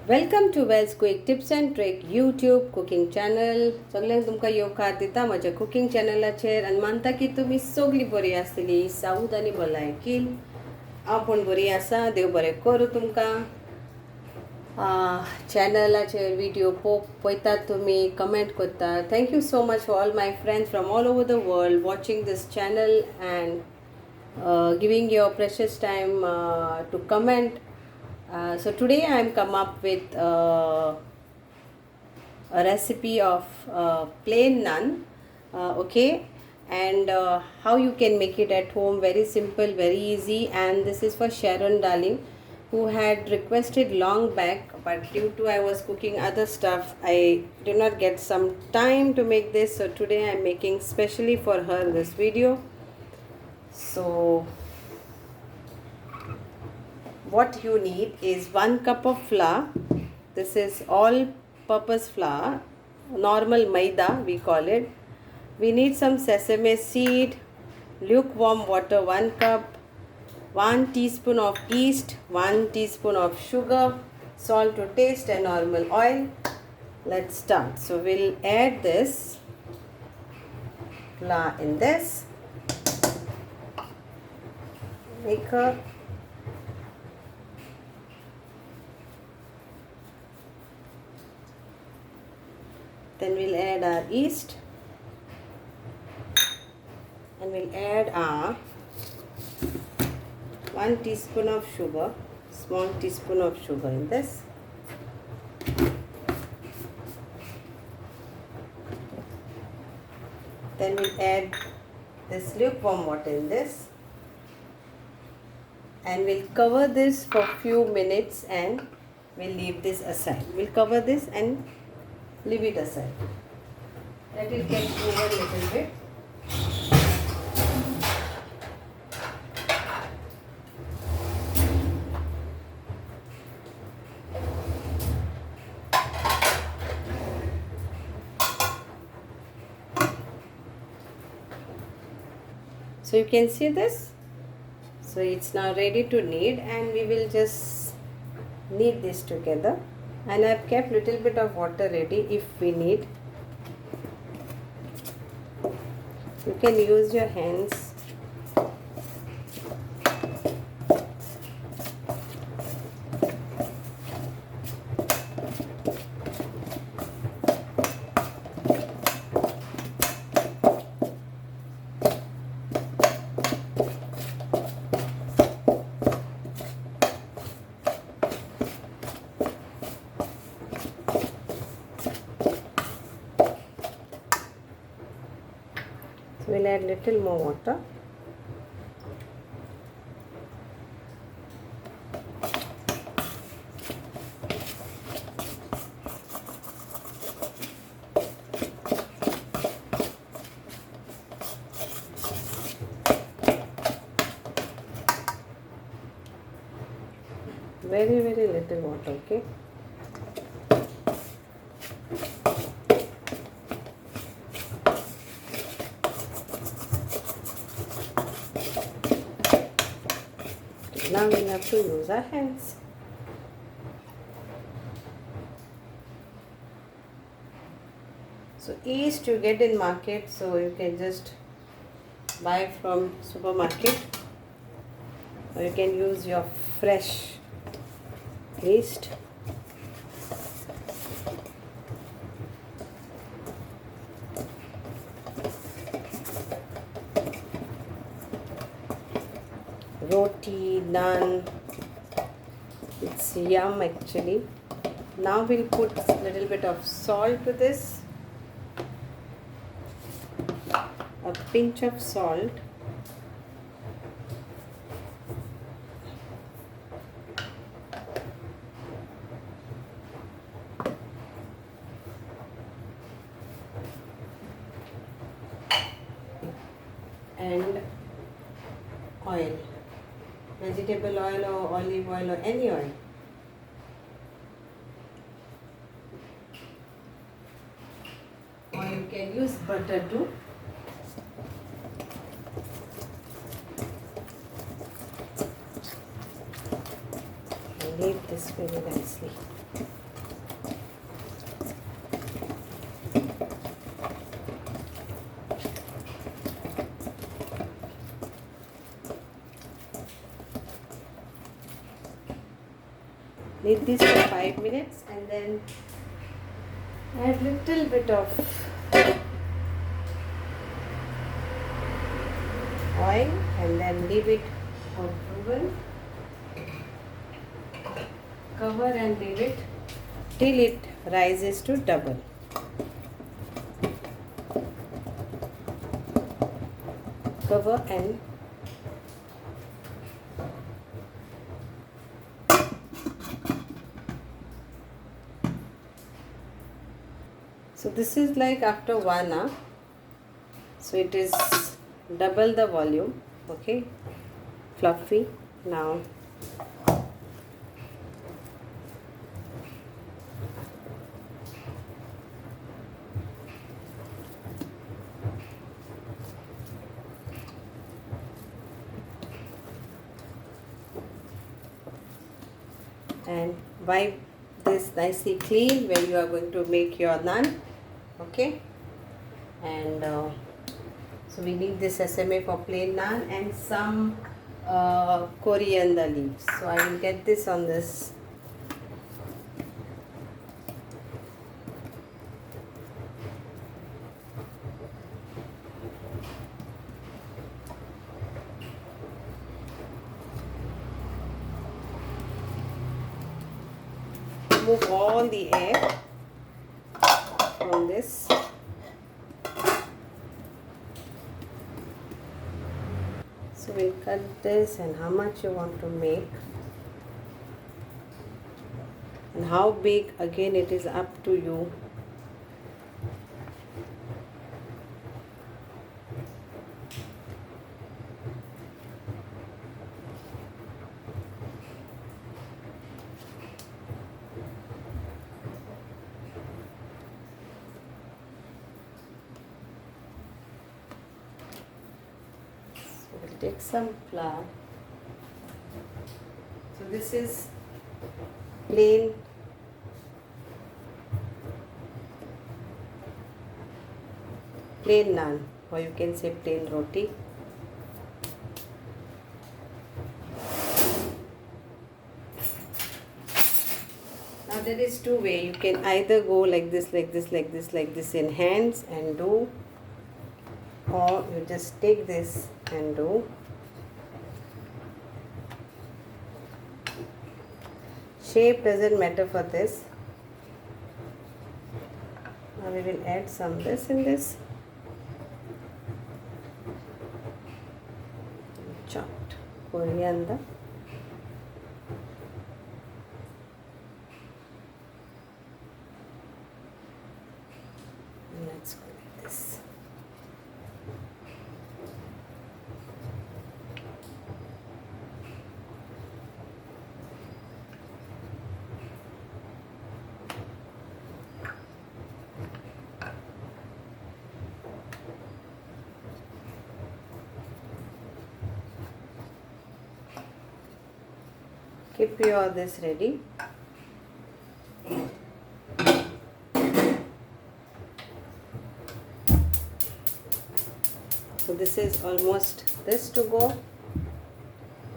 Welcome to Vels quick tips and trick YouTube cooking channel. सगळ्यांक तुमकां येवकार दिता म्हज्या कुकिंग चॅनलाचेर आनी मानता की तुमी सगळीं बरीं आसतलीं, सावध आनी भलायकीन. हांव पण बरी आसा, देव बरें करूं तुमकां. चॅनलाचेर व्हिडिओ पळयतात तुमी, कमेंट करतात. Thank you so much for all my friends from all over the world watching this channel and giving your precious time to comment. So today I am come up with a recipe of plain naan, okay, and how you can make it at home. Very simple, very easy, and this is for Sharon darling, who had requested long back, but due to I was cooking other stuff, I did not get some time to make this. So today I am making specially for her this video. So what you need is 1 cup of flour. This is all purpose flour, normal maida we call it. We need some sesame seed, lukewarm water 1 cup, 1 teaspoon of yeast, 1 teaspoon of sugar, salt to taste, and normal oil. Let's start. So we'll add this flour in this. Make a Then we'll add our yeast and we'll add our 1 teaspoon of sugar, small teaspoon of sugar in this. Then we'll add this lukewarm water in this and we'll cover this for few minutes and we'll leave this aside. We'll cover this and leave it aside. Let it get over a little bit. So you can see this. So it's now ready to knead and we will just knead this together. And I've kept little bit of water ready if we need. You can use your hands. We'll add little more water. Very little water, okay? Now we have to use our hands. So yeast you get in market, so you can just buy from supermarket or you can use your fresh yeast. Roti, naan, it's yum actually. Now we'll put a little bit of salt to this, a pinch of salt, and oil. Vegetable oil or olive oil or any oil. Or you can use butter too. Leave this very nicely. Knead this for 5 minutes and then add little bit of oil and then leave it on oven. Cover and leave it till it rises to double. Cover and so this is like after 1 hour. So it is double the volume. Okay, fluffy now. And wipe this nicely clean where you are going to make your naan. Okay, and so we need this sesame for plain naan and some coriander leaves. So I will get this on this. Remove all the air from this. So we'll cut this and how much you want to make and how big, again it is up to you. We'll take some flour. So this is plain naan, or you can say plain roti. Now there is two ways. You can either go like this, like this, like this, like this in hands and do, or you just take this and do. Shape doesn't matter for this. Now we will add some this in this. Chopped coriander. And let's go like this. Keep your this ready. So this is almost this to go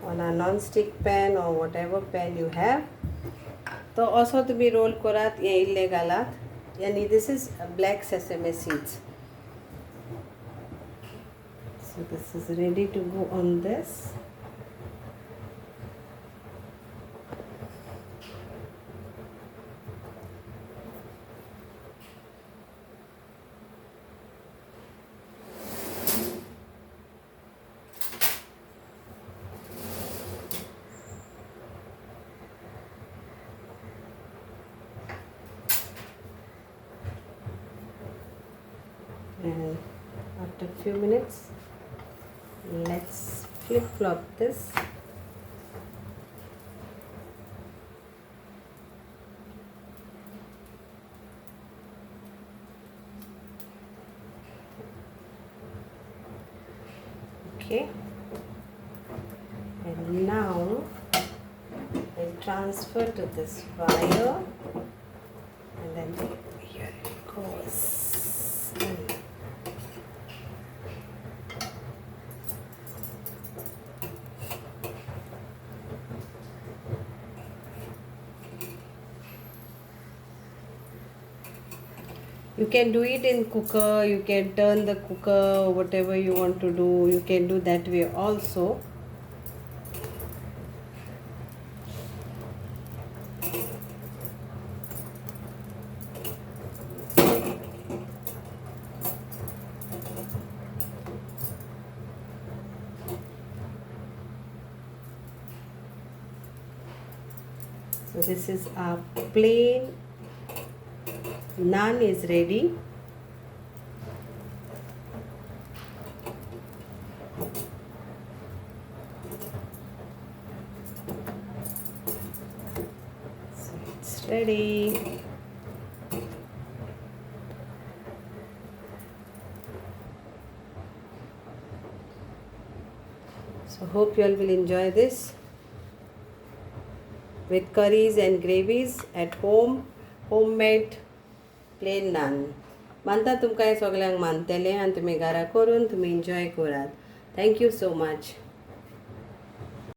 on a non-stick pan or whatever pan you have. So also to be roll korat ya ille galat. Yani this is black sesame seeds. So this is ready to go on this. And after a few minutes, let's flip flop this. Okay, and now I'll transfer to this wire, and then here it goes. You can do it in cooker, you can turn the cooker, whatever you want to do, you can do that way also. So this is our plain naan is ready. So it's ready. So hope you all will enjoy this with curries and gravies at home, homemade plain naan. मानता तुमकां हे सगळ्यांक मानतलें आनी तुमी घरा करून तुमी enjoy Karat. Thank you so much.